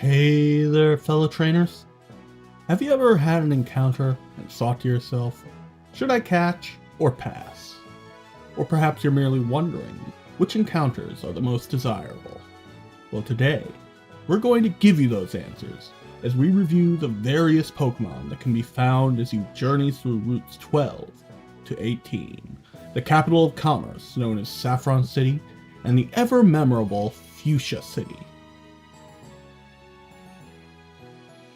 Hey there, fellow trainers. Have you ever had an encounter and thought to yourself, should I catch or pass? Or perhaps you're merely wondering which encounters are the most desirable. Well, today, we're going to give you those answers as we review the various Pokemon that can be found as you journey through routes 12 to 18, the capital of commerce known as Saffron City, and the ever-memorable Fuchsia City.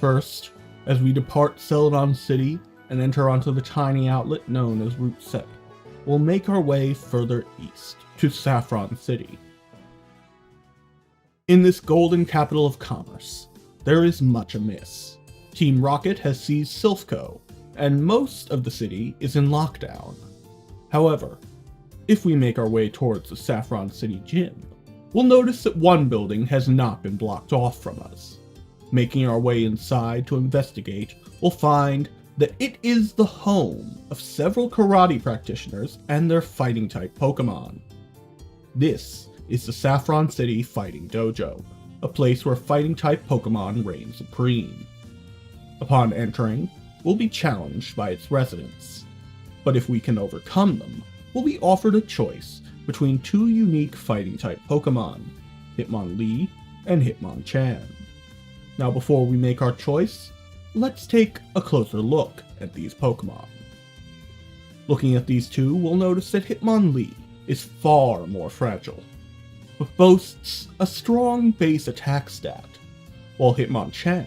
First, as we depart Celadon City and enter onto the tiny outlet known as Route 7, we'll make our way further east to Saffron City. In this golden capital of commerce, there is much amiss. Team Rocket has seized Silph, and most of the city is in lockdown. However, if we make our way towards the Saffron City gym, we'll notice that one building has not been blocked off from us. Making our way inside to investigate, we'll find that it is the home of several karate practitioners and their fighting-type Pokemon. This is the Saffron City Fighting Dojo, a place where fighting-type Pokemon reign supreme. Upon entering, we'll be challenged by its residents, but if we can overcome them, we'll be offered a choice between two unique fighting-type Pokemon, Hitmonlee and Hitmonchan. Now before we make our choice, let's take a closer look at these Pokemon. Looking at these two, we'll notice that Hitmonlee is far more fragile, but boasts a strong base attack stat, while Hitmonchan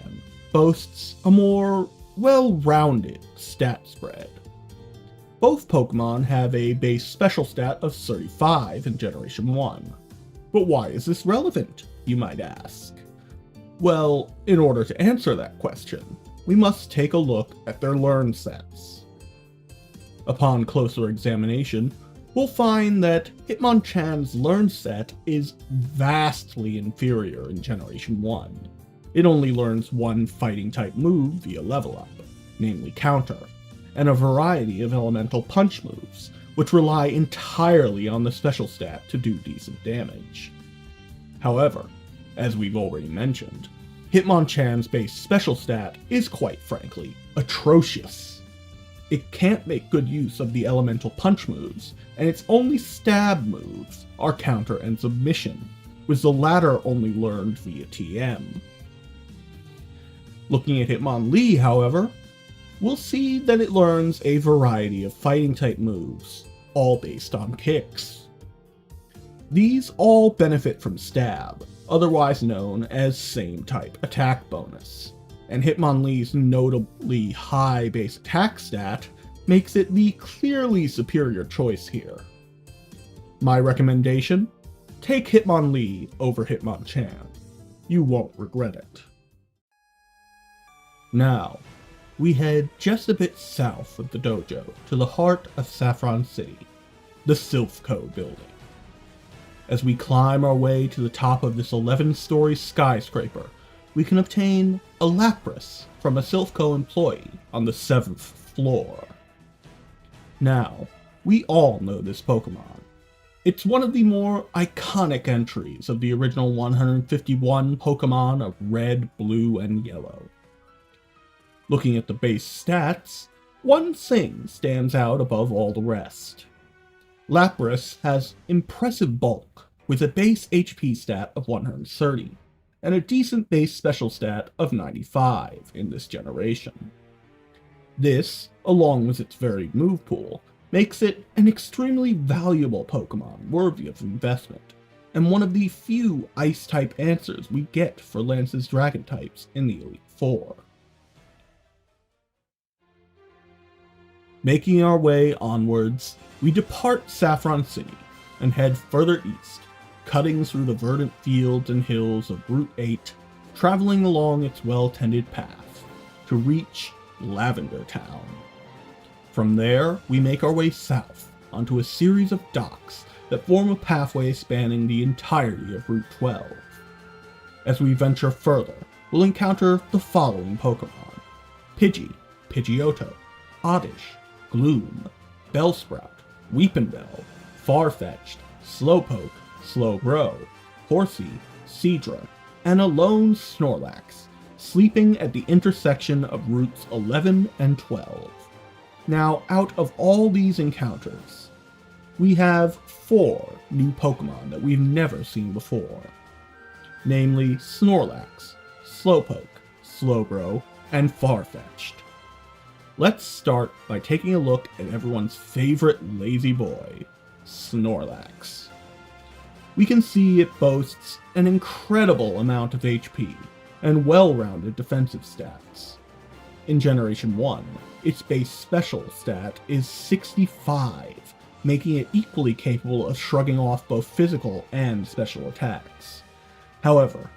boasts a more well-rounded stat spread. Both Pokemon have a base special stat of 35 in Generation 1. But why is this relevant, you might ask? Well, in order to answer that question, we must take a look at their learn sets. Upon closer examination, we'll find that Hitmonchan's learn set is vastly inferior in Generation 1. It only learns one fighting-type move via level up, namely Counter, and a variety of elemental punch moves, which rely entirely on the special stat to do decent damage. However, as we've already mentioned, Hitmonchan's base special stat is quite frankly atrocious. It can't make good use of the elemental punch moves, and its only stab moves are Counter and Submission, with the latter only learned via TM. Looking at Hitmonlee, however, we'll see that it learns a variety of fighting-type moves, all based on kicks. These all benefit from Stab, otherwise known as same-type attack bonus, and Hitmonlee's notably high base attack stat makes it the clearly superior choice here. My recommendation? Take Hitmonlee over Hitmonchan. You won't regret it. Now, we head just a bit south of the dojo to the heart of Saffron City, the Silph building. As we climb our way to the top of this 11-story skyscraper, we can obtain a Lapras from a Silph employee on the 7th floor. Now, we all know this Pokemon. It's one of the more iconic entries of the original 151 Pokemon of Red, Blue, and Yellow. Looking at the base stats, one thing stands out above all the rest. Lapras has impressive bulk, with a base HP stat of 130, and a decent base special stat of 95 in this generation. This, along with its varied move pool, makes it an extremely valuable Pokemon worthy of investment, and one of the few Ice-type answers we get for Lance's Dragon types in the Elite Four. Making our way onwards, we depart Saffron City and head further east, cutting through the verdant fields and hills of Route 8, traveling along its well-tended path to reach Lavender Town. From there, we make our way south onto a series of docks that form a pathway spanning the entirety of Route 12. As we venture further, we'll encounter the following Pokemon: Pidgey, Pidgeotto, Oddish, Gloom, Bellsprout, Weepinbell, Farfetch'd, Slowpoke, Slowbro, Horsey, Seadra, and a lone Snorlax, sleeping at the intersection of routes 11 and 12. Now, out of all these encounters, we have 4 new Pokemon that we've never seen before, namely Snorlax, Slowpoke, Slowbro, and Farfetch'd. Let's start by taking a look at everyone's favorite lazy boy, Snorlax. We can see it boasts an incredible amount of HP and well-rounded defensive stats. In Generation 1, its base special stat is 65, making it equally capable of shrugging off both physical and special attacks. However,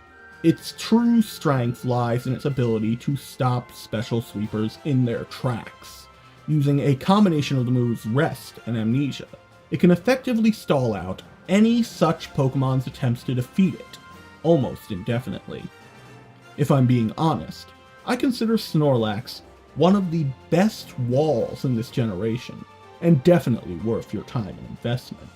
its true strength lies in its ability to stop special sweepers in their tracks. Using a combination of the moves Rest and Amnesia, it can effectively stall out any such Pokemon's attempts to defeat it, almost indefinitely. If I'm being honest, I consider Snorlax one of the best walls in this generation, and definitely worth your time and investment.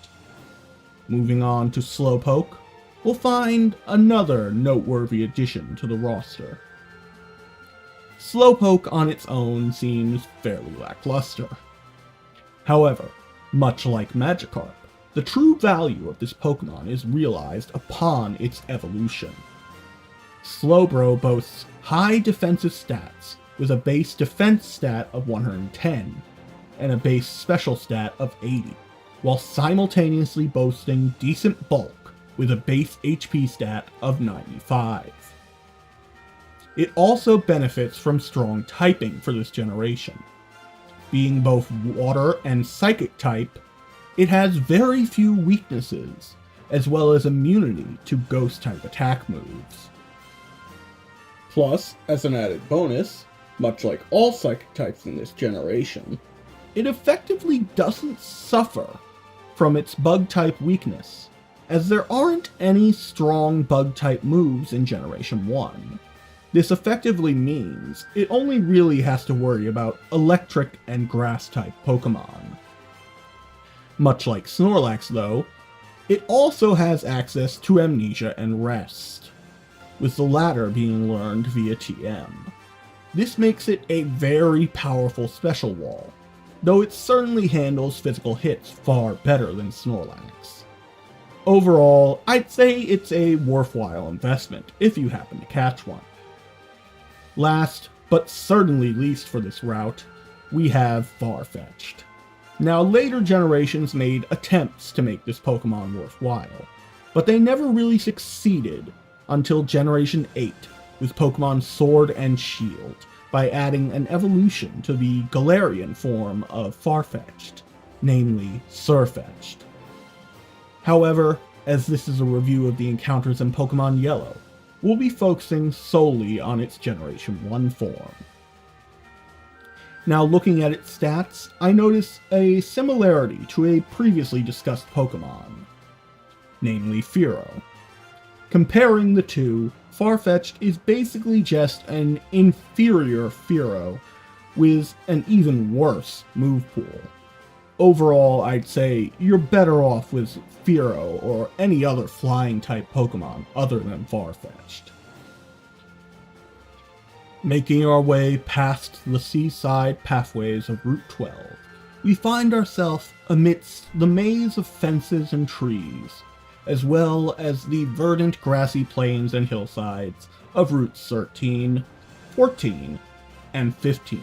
Moving on to Slowpoke, we'll find another noteworthy addition to the roster. Slowpoke on its own seems fairly lackluster. However, much like Magikarp, the true value of this Pokemon is realized upon its evolution. Slowbro boasts high defensive stats with a base defense stat of 110 and a base special stat of 80, while simultaneously boasting decent bulk with a base HP stat of 95. It also benefits from strong typing for this generation. Being both water and psychic type, it has very few weaknesses, as well as immunity to ghost-type attack moves. Plus, as an added bonus, much like all psychic types in this generation, it effectively doesn't suffer from its bug-type weakness, as there aren't any strong bug-type moves in Generation 1. This effectively means it only really has to worry about electric and grass-type Pokemon. Much like Snorlax though, it also has access to Amnesia and Rest, with the latter being learned via TM. This makes it a very powerful special wall, though it certainly handles physical hits far better than Snorlax. Overall, I'd say it's a worthwhile investment if you happen to catch one. Last, but certainly least for this route, we have Farfetch'd. Now, later generations made attempts to make this Pokemon worthwhile, but they never really succeeded until Generation 8 with Pokemon Sword and Shield by adding an evolution to the Galarian form of Farfetch'd, namely Sirfetch'd. However, as this is a review of the encounters in Pokemon Yellow, we'll be focusing solely on its Generation 1 form. Now, looking at its stats, I notice a similarity to a previously discussed Pokemon, namely Fearow. Comparing the two, Farfetch'd is basically just an inferior Fearow with an even worse move pool. Overall, I'd say you're better off with Fearow or any other flying type Pokemon other than Farfetch'd. Making our way past the seaside pathways of Route 12, we find ourselves amidst the maze of fences and trees, as well as the verdant grassy plains and hillsides of Routes 13, 14, and 15.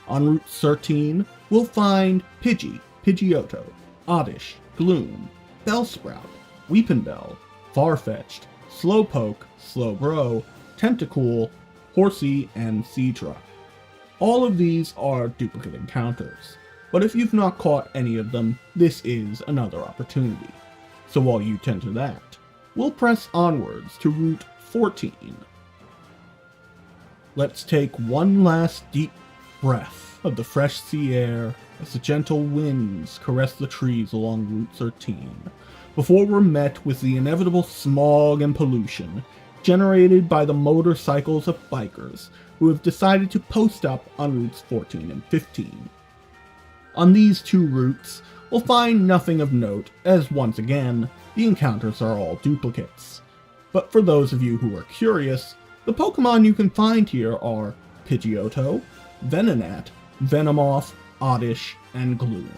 On Route 13, we'll find Pidgey, Pidgeotto, Oddish, Gloom, Bellsprout, Weepinbell, Farfetch'd, Slowpoke, Slowbro, Tentacool, Horsey, and Seadra. All of these are duplicate encounters, but if you've not caught any of them, this is another opportunity. So while you tend to that, we'll press onwards to Route 14. Let's take one last deep breath of the fresh sea air as the gentle winds caress the trees along Route 13, before we're met with the inevitable smog and pollution generated by the motorcycles of bikers who have decided to post up on Routes 14 and 15. On these two routes, we'll find nothing of note, as once again, the encounters are all duplicates. But for those of you who are curious, the Pokemon you can find here are Pidgeotto, Venonat, Venomoth, Oddish, and Gloom.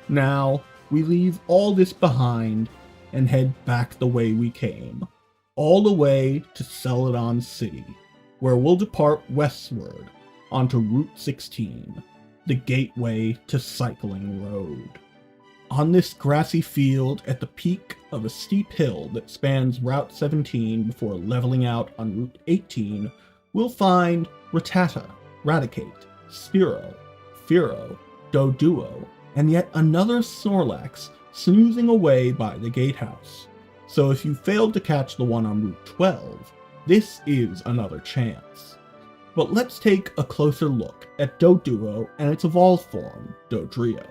Now, we leave all this behind and head back the way we came, all the way to Celadon City, where we'll depart westward onto Route 16, the gateway to Cycling Road. On this grassy field at the peak of a steep hill that spans Route 17 before leveling out on Route 18, we'll find Rattata, Raticate, Spearow, Fearow, Doduo, and yet another Snorlax snoozing away by the gatehouse. So if you failed to catch the one on Route 12, this is another chance. But let's take a closer look at Doduo and its evolved form, Dodrio.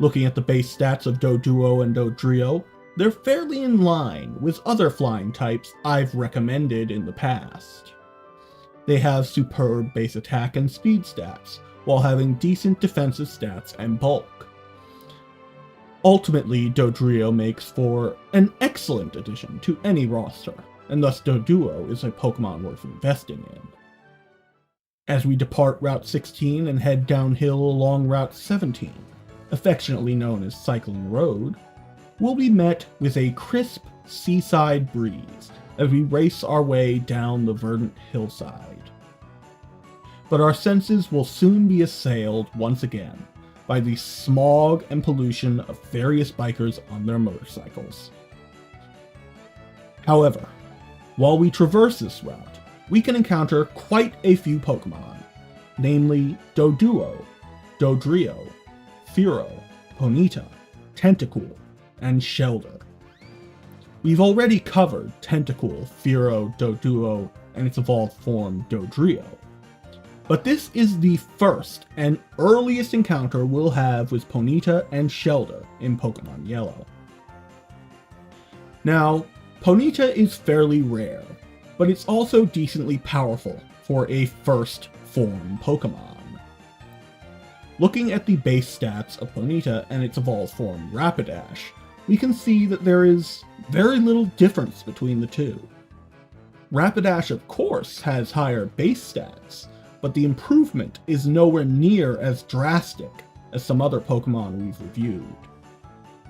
Looking at the base stats of Doduo and Dodrio, they're fairly in line with other flying types I've recommended in the past. They have superb base attack and speed stats, while having decent defensive stats and bulk. Ultimately, Dodrio makes for an excellent addition to any roster, and thus Doduo is a Pokemon worth investing in. As we depart Route 16 and head downhill along Route 17, affectionately known as Cycling Road, we'll be met with a crisp seaside breeze as we race our way down the verdant hillside. But our senses will soon be assailed once again by the smog and pollution of various bikers on their motorcycles. However, while we traverse this route, we can encounter quite a few Pokemon, namely Doduo, Dodrio, Fearow, Ponyta, Tentacool, and Shellder. We've already covered Tentacool, Fearow, Doduo, and its evolved form Dodrio, but this is the first and earliest encounter we'll have with Ponyta and Shellder in Pokemon Yellow. Now, Ponyta is fairly rare, but it's also decently powerful for a first form Pokemon. Looking at the base stats of Ponyta and its evolved form Rapidash, we can see that there is very little difference between the two. Rapidash, of course, has higher base stats, but the improvement is nowhere near as drastic as some other Pokemon we've reviewed.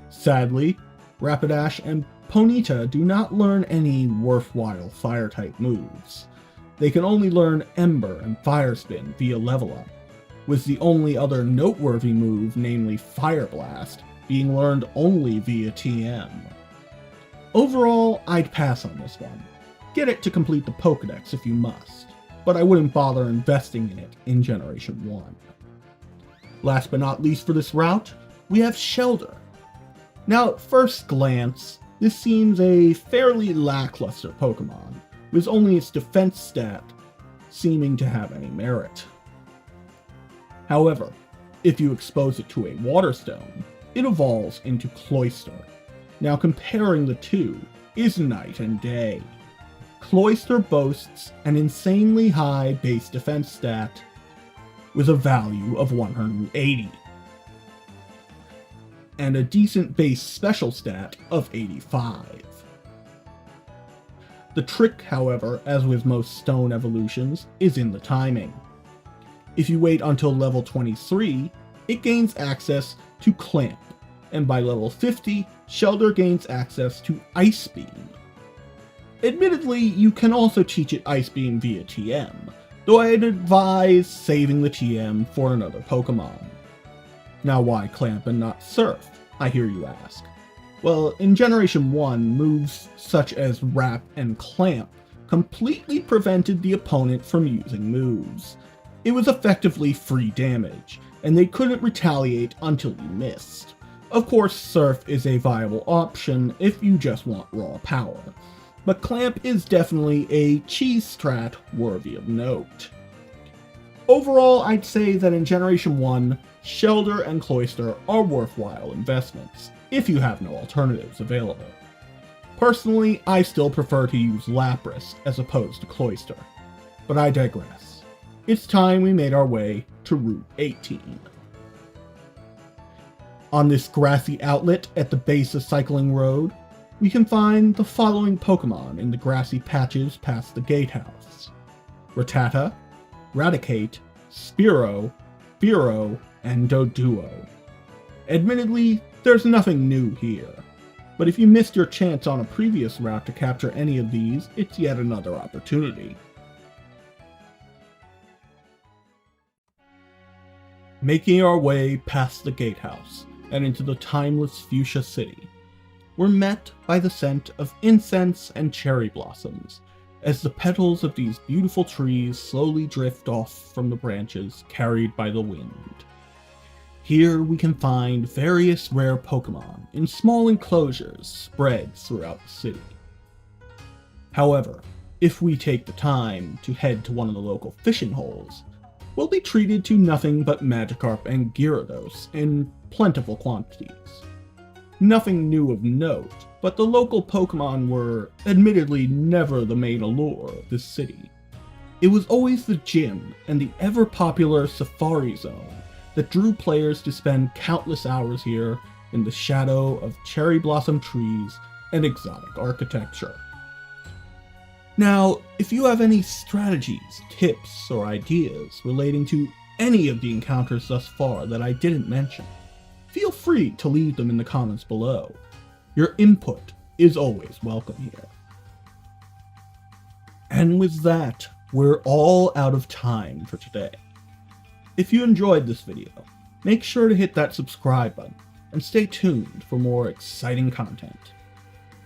Sadly, Rapidash and Ponyta do not learn any worthwhile Fire-type moves. They can only learn Ember and Fire Spin via level up, with the only other noteworthy move, namely Fire Blast, being learned only via TM. Overall, I'd pass on this one. Get it to complete the Pokédex if you must, but I wouldn't bother investing in it in Generation 1. Last but not least for this route, we have Shellder. Now at first glance, this seems a fairly lackluster Pokemon, with only its defense stat seeming to have any merit. However, if you expose it to a Water Stone, it evolves into Cloyster. Now comparing the two is night and day. Cloyster boasts an insanely high base defense stat with a value of 180, and a decent base special stat of 85. The trick, however, as with most stone evolutions, is in the timing. If you wait until level 23, it gains access to Clamp, and by level 50, Shellder gains access to Ice Beam. Admittedly, you can also teach it Ice Beam via TM, though I'd advise saving the TM for another Pokemon. Now why Clamp and not Surf, I hear you ask. Well, in Generation 1, moves such as Wrap and Clamp completely prevented the opponent from using moves. It was effectively free damage, and they couldn't retaliate until you missed. Of course, Surf is a viable option if you just want raw power, but Clamp is definitely a cheese strat worthy of note. Overall, I'd say that in Generation 1, Shellder and Cloyster are worthwhile investments, if you have no alternatives available. Personally, I still prefer to use Lapras as opposed to Cloyster, but I digress. It's time we made our way to Route 18. On this grassy outlet at the base of Cycling Road, we can find the following Pokemon in the grassy patches past the gatehouse: Rattata, Raticate, Spearow, Fearow, and Doduo. Admittedly, there's nothing new here, but if you missed your chance on a previous route to capture any of these, it's yet another opportunity. Making our way past the gatehouse and into the timeless Fuchsia City, we're met by the scent of incense and cherry blossoms as the petals of these beautiful trees slowly drift off from the branches carried by the wind. Here we can find various rare Pokemon in small enclosures spread throughout the city. However, if we take the time to head to one of the local fishing holes, we'll be treated to nothing but Magikarp and Gyarados in plentiful quantities. Nothing new of note, but the local Pokemon were admittedly never the main allure of this city. It was always the gym and the ever-popular Safari Zone that drew players to spend countless hours here in the shadow of cherry blossom trees and exotic architecture. Now, if you have any strategies, tips, or ideas relating to any of the encounters thus far that I didn't mention, feel free to leave them in the comments below. Your input is always welcome here. And with that, we're all out of time for today. If you enjoyed this video, make sure to hit that subscribe button and stay tuned for more exciting content.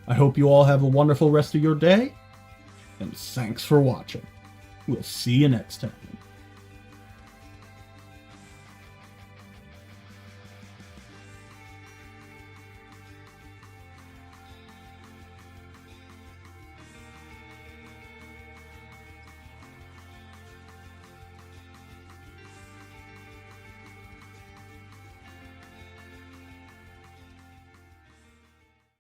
I hope you all have a wonderful rest of your day, and thanks for watching. We'll see you next time.